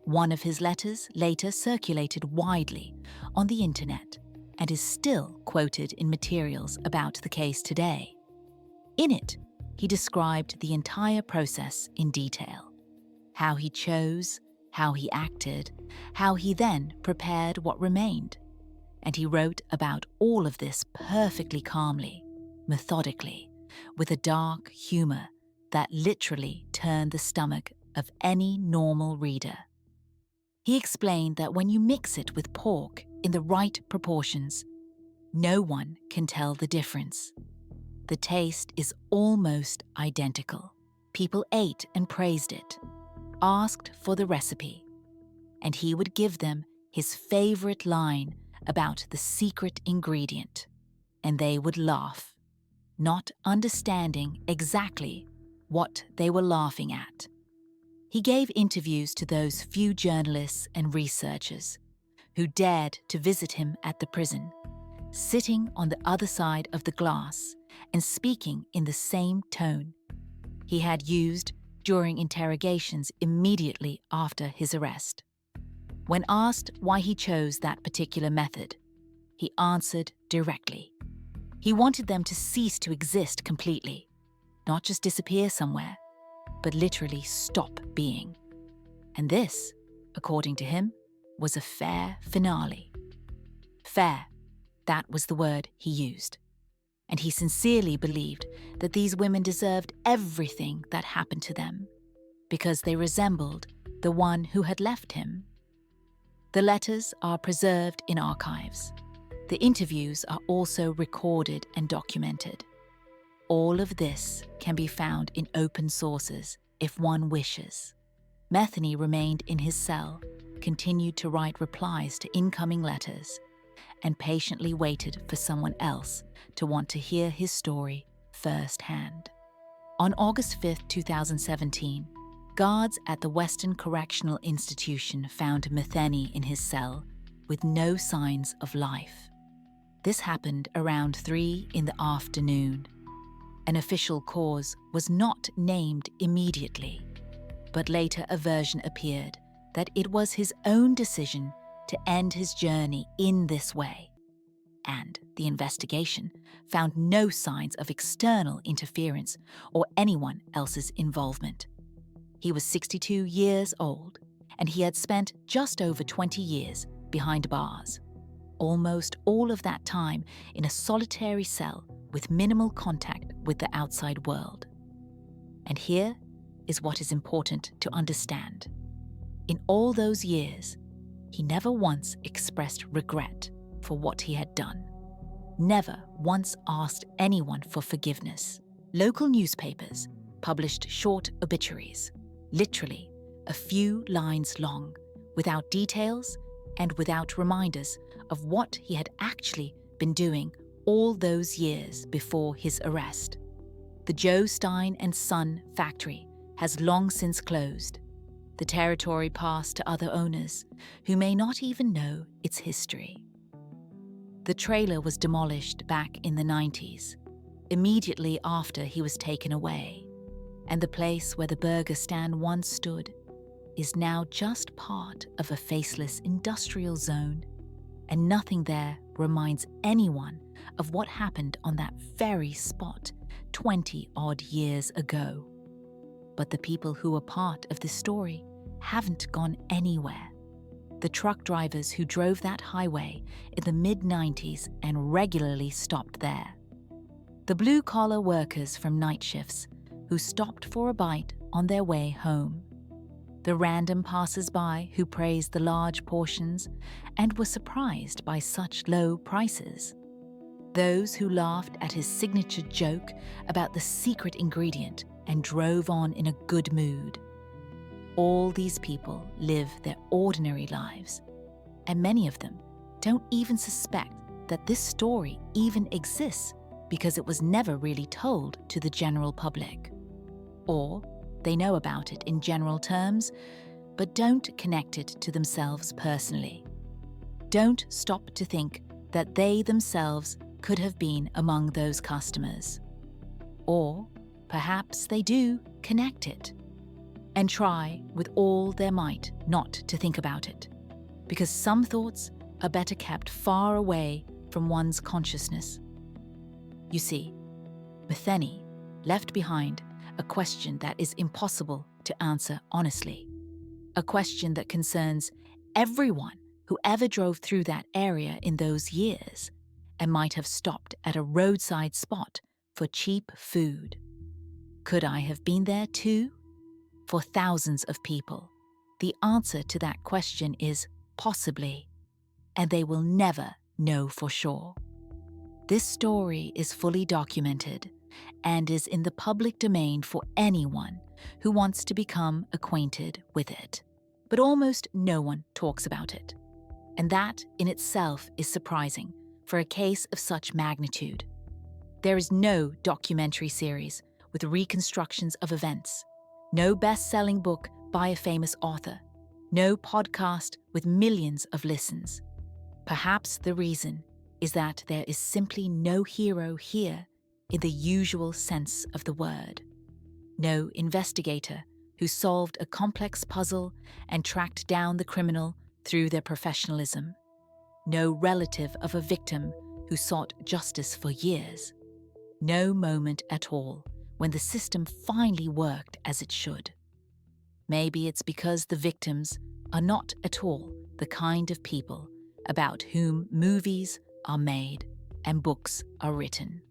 One of his letters later circulated widely on the internet and is still quoted in materials about the case today. In it, he described the entire process in detail: how he chose, how he acted, how he then prepared what remained. And he wrote about all of this perfectly calmly, methodically, with a dark humor that literally turned the stomach of any normal reader. He explained that when you mix it with pork in the right proportions, no one can tell the difference. The taste is almost identical. People ate and praised it, asked for the recipe, and he would give them his favorite line about the secret ingredient, and they would laugh, not understanding exactly what they were laughing at. He gave interviews to those few journalists and researchers who dared to visit him at the prison, sitting on the other side of the glass and speaking in the same tone he had used during interrogations immediately after his arrest. When asked why he chose that particular method, he answered directly. He wanted them to cease to exist completely, not just disappear somewhere, but literally stop being. And this, according to him, was a fair finale. Fair, that was the word he used. And he sincerely believed that these women deserved everything that happened to them, because they resembled the one who had left him. The letters are preserved in archives. The interviews are also recorded and documented. All of this can be found in open sources if one wishes. Metheny remained in his cell, continued to write replies to incoming letters, and patiently waited for someone else to want to hear his story firsthand. On August 5, 2017, guards at the Western Correctional Institution found Metheny in his cell with no signs of life. This happened around 3 in the afternoon. An official cause was not named immediately, but later a version appeared that it was his own decision to end his journey in this way. and the investigation found no signs of external interference or anyone else's involvement. He was 62 years old, and he had spent just over 20 years behind bars. Almost all of that time in a solitary cell with minimal contact with the outside world. And here is what is important to understand. In all those years, he never once expressed regret for what he had done. Never once asked anyone for forgiveness. Local newspapers published short obituaries, literally a few lines long, without details and without reminders of what he had actually been doing all those years before his arrest. The Joe Stein and Son factory has long since closed. The territory passed to other owners who may not even know its history. The trailer was demolished back in the 90s, immediately after he was taken away, and the place where the burger stand once stood is now just part of a faceless industrial zone, and nothing there reminds anyone of what happened on that very spot 20-odd years ago. But the people who were part of this story haven't gone anywhere. The truck drivers who drove that highway in the mid-90s and regularly stopped there. The blue-collar workers from night shifts who stopped for a bite on their way home. The random passers-by who praised the large portions and were surprised by such low prices. Those who laughed at his signature joke about the secret ingredient and drove on in a good mood. All these people live their ordinary lives, and many of them don't even suspect that this story even exists because it was never really told to the general public. Or they know about it in general terms, but don't connect it to themselves personally. Don't stop to think that they themselves could have been among those customers. Or perhaps they do connect it, and try with all their might not to think about it, because some thoughts are better kept far away from one's consciousness. You see, Metheny left behind a question that is impossible to answer honestly, a question that concerns everyone who ever drove through that area in those years and might have stopped at a roadside spot for cheap food. Could I have been there too? For thousands of people, the answer to that question is possibly, and they will never know for sure. This story is fully documented and is in the public domain for anyone who wants to become acquainted with it. But almost no one talks about it. And that in itself is surprising for a case of such magnitude. There is no documentary series with reconstructions of events, no best-selling book by a famous author, no podcast with millions of listens. Perhaps the reason is that there is simply no hero here in the usual sense of the word. No investigator who solved a complex puzzle and tracked down the criminal through their professionalism. No relative of a victim who sought justice for years. No moment at all when the system finally worked as it should. Maybe it's because the victims are not at all the kind of people about whom movies are made and books are written.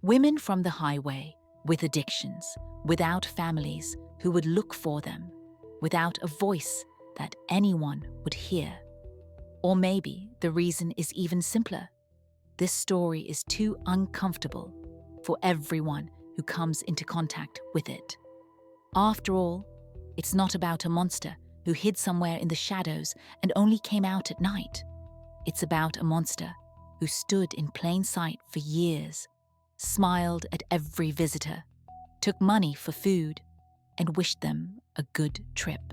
Women from the highway, with addictions, without families who would look for them, without a voice that anyone would hear. Or maybe the reason is even simpler. This story is too uncomfortable for everyone who comes into contact with it. After all, it's not about a monster who hid somewhere in the shadows and only came out at night. It's about a monster who stood in plain sight for years, smiled at every visitor, took money for food, and wished them a good trip.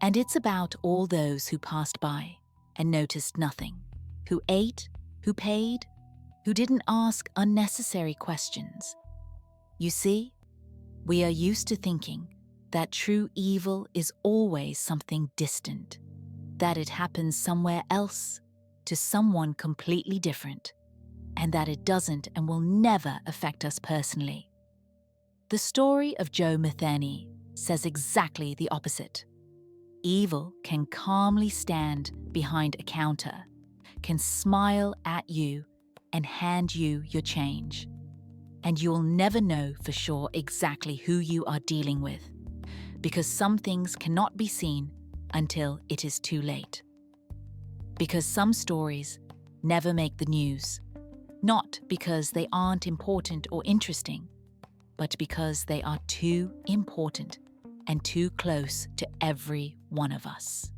And it's about all those who passed by and noticed nothing, who ate, who paid, who didn't ask unnecessary questions. You see, we are used to thinking that true evil is always something distant, that it happens somewhere else, to someone completely different, and that it doesn't and will never affect us personally. The story of Joe Metheny says exactly the opposite. Evil can calmly stand behind a counter, can smile at you and hand you your change. And you'll never know for sure exactly who you are dealing with, because some things cannot be seen until it is too late. Because some stories never make the news, not because they aren't important or interesting, but because they are too important and too close to every one of us.